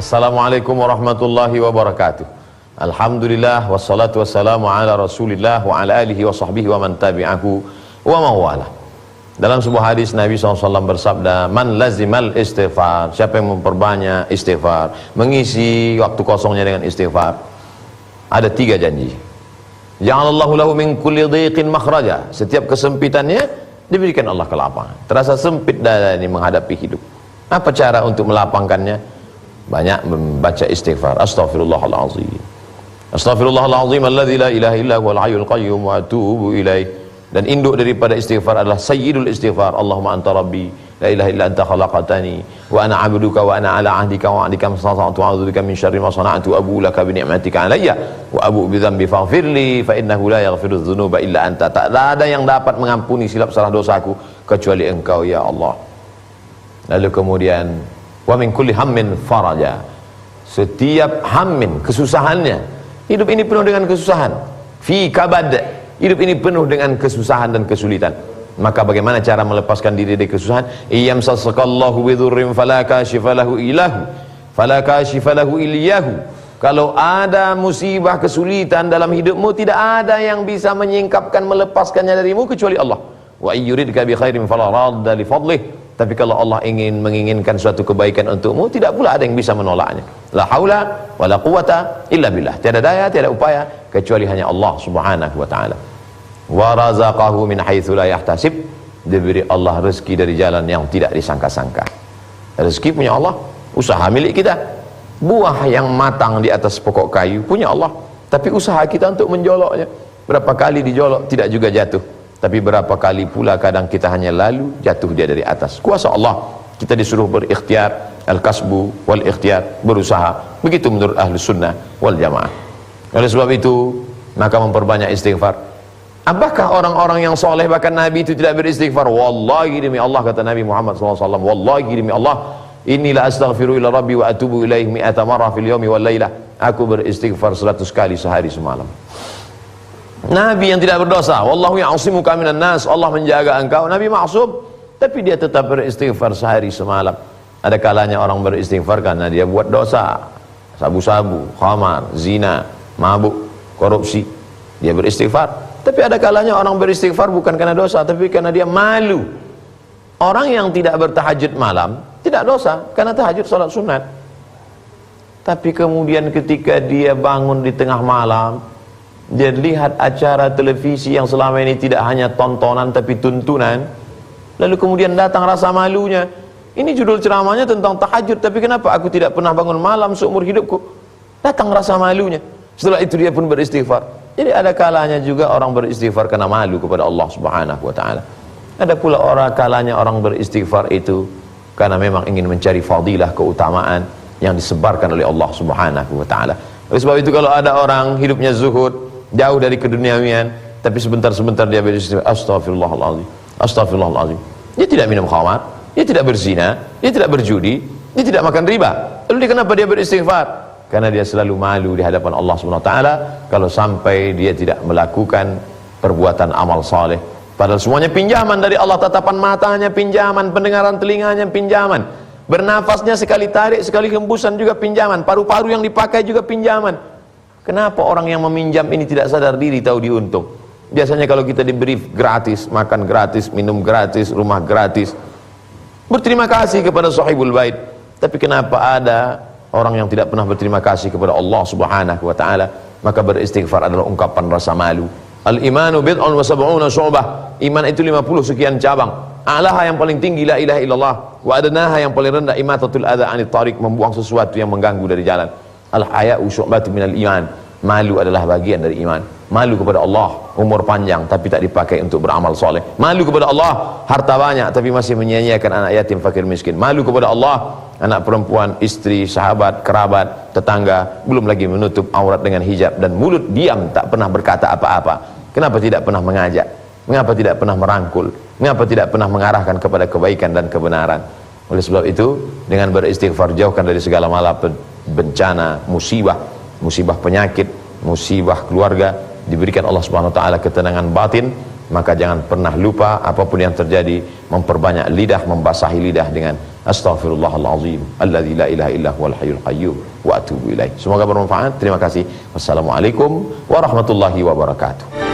Assalamualaikum warahmatullahi wabarakatuh. Alhamdulillah wassalatu wassalamu ala Rasulillah wa ala alihi wa sahbihi wa man tabi'ahu wa mawala. Dalam sebuah hadis Nabi SAW bersabda, man lazimal istighfar, siapa yang memperbanyak istighfar, mengisi waktu kosongnya dengan istighfar, ada 3 janji. Ja'alallahu lahu min kulli dhiqin makhraja, setiap kesempitannya diberikan Allah kelapangan. Terasa sempit dada ini menghadapi hidup. Apa cara untuk melapangkannya? Banyak membaca istighfar. Astaghfirullahalazim, astaghfirullahalazim alladzi la ilaha illa huwal hayyul qayyum wa atubu ilaih. Dan induk daripada istighfar adalah sayyidul istighfar. Allahumma anta rabbi la ilaha illa anta khalaqtani wa ana 'abduka wa ana 'ala 'ahdika wa 'adika mastata'tu a'udzubika min syarri ma sana'tu abu laka bi ni'matika 'alayya wa abu bi dzambi faghfirli fa innahu la yaghfiru dzunuba illa anta. Tak ada yang dapat mengampuni silap salah dosaku kecuali Engkau ya Allah. Lalu kemudian wa min kulli hammin faraja, setiap hammin, kesusahannya, hidup ini penuh dengan kesusahan, fi kabad, hidup ini penuh dengan kesusahan dan kesulitan. Maka bagaimana cara melepaskan diri dari kesusahan? Iyamsasakallahu bidurrin fala kashifa lahu illahu fala kashifa lahu iliyahu. Kalau ada musibah, kesulitan dalam hidupmu, tidak ada yang bisa menyingkapkan, melepaskannya darimu kecuali Allah. Wa yuridka bi khairin fala radda li fadlih. Tapi kalau Allah menginginkan suatu kebaikan untukmu, tidak pula ada yang bisa menolaknya. La haula wala quwata illa billah. Tiada daya, tiada upaya kecuali hanya Allah Subhanahu wa taala. Wa razaqahu min haitsu la yahtasib, diberi Allah rezeki dari jalan yang tidak disangka-sangka. Rezeki punya Allah, usaha milik kita. Buah yang matang di atas pokok kayu punya Allah, tapi usaha kita untuk menjoloknya. Berapa kali dijolok tidak juga jatuh. Tapi berapa kali pula kadang kita hanya lalu jatuh dia dari atas. Kuasa Allah. Kita disuruh berikhtiar, al-kasbu wal ikhtiar, berusaha. Begitu menurut ahli sunnah wal jamaah. Oleh sebab itu, maka memperbanyak istighfar. Apakah orang-orang yang soleh bahkan Nabi itu tidak beristighfar? Wallahi demi Allah, kata Nabi Muhammad SAW, wallahi demi Allah, inilah astaghfiru ila rabbi wa atubu ilaih mi'ata marrah fil yawmi wal laylah. Aku beristighfar 100 kali sehari semalam. Nabi yang tidak berdosa, wallahu ya'asimuka minan nas, Allah menjaga engkau, Nabi maksum, tapi dia tetap beristighfar sehari semalam. Ada kalanya orang beristighfar karena dia buat dosa, sabu-sabu, khamar, zina, mabuk, korupsi, dia beristighfar. Tapi ada kalanya orang beristighfar bukan karena dosa, tapi karena dia malu. Orang yang tidak bertahajud malam tidak dosa karena tahajud salat sunat. Tapi kemudian ketika dia bangun di tengah malam, dia lihat acara televisi yang selama ini tidak hanya tontonan tapi tuntunan, lalu kemudian datang rasa malunya. Ini judul ceramahnya tentang tahajud, tapi kenapa aku tidak pernah bangun malam seumur hidupku? Datang rasa malunya. Setelah itu dia pun beristighfar. Jadi ada kalanya juga orang beristighfar karena malu kepada Allah Subhanahu wa taala. Ada pula kalanya orang beristighfar itu karena memang ingin mencari fadilah, keutamaan yang disebarkan oleh Allah Subhanahu wa taala. Oleh sebab itu kalau ada orang hidupnya zuhud, jauh dari keduniawian, tapi sebentar-sebentar dia beristighfar, astaghfirullahalazim, astaghfirullahalazim. Dia tidak minum khamar, dia tidak berzina, dia tidak berjudi, dia tidak makan riba. Lalu kenapa dia beristighfar? Karena dia selalu malu di hadapan Allah Subhanahu wa taala kalau sampai dia tidak melakukan perbuatan amal saleh. Padahal semuanya pinjaman dari Allah, tatapan matanya pinjaman, pendengaran telinganya pinjaman, bernafasnya sekali tarik, sekali hembusan juga pinjaman, paru-paru yang dipakai juga pinjaman. Kenapa orang yang meminjam ini tidak sadar diri, tahu diuntung? Biasanya kalau kita diberi gratis, makan gratis, minum gratis, rumah gratis, berterima kasih kepada sahibul bait. Tapi kenapa ada orang yang tidak pernah berterima kasih kepada Allah Subhanahu wa taala? Maka beristighfar adalah ungkapan rasa malu. Al-imanu bid'un wa sab'una syu'bah. Iman itu 50 sekian cabang. A'laha yang paling tinggi la ilaha illallah, wa adnaha yang paling rendah imatatul adza 'anit thariq, membuang sesuatu yang mengganggu dari jalan. Al-haya'u syu'batun minal iman. Malu adalah bagian dari iman. Malu kepada Allah, umur panjang tapi tak dipakai untuk beramal soleh. Malu kepada Allah, harta banyak tapi masih menyia-nyiakan anak yatim, fakir, miskin. Malu kepada Allah, anak perempuan, istri, sahabat, kerabat, tetangga, belum lagi menutup aurat dengan hijab, dan mulut diam tak pernah berkata apa-apa. Kenapa tidak pernah mengajak? Mengapa tidak pernah merangkul? Mengapa tidak pernah mengarahkan kepada kebaikan dan kebenaran? Oleh sebab itu, dengan beristighfar jauhkan dari segala malapetaka, bencana, musibah penyakit, musibah keluarga, diberikan Allah Subhanahu wa taala ketenangan batin. Maka jangan pernah lupa apapun yang terjadi, memperbanyak lidah, membasahi lidah dengan Astaghfirullahalazim alladzi la ilaha illa huwal hayyul qayyum wa atubu ilaih. Semoga bermanfaat. Terima kasih. Wassalamualaikum warahmatullahi wabarakatuh.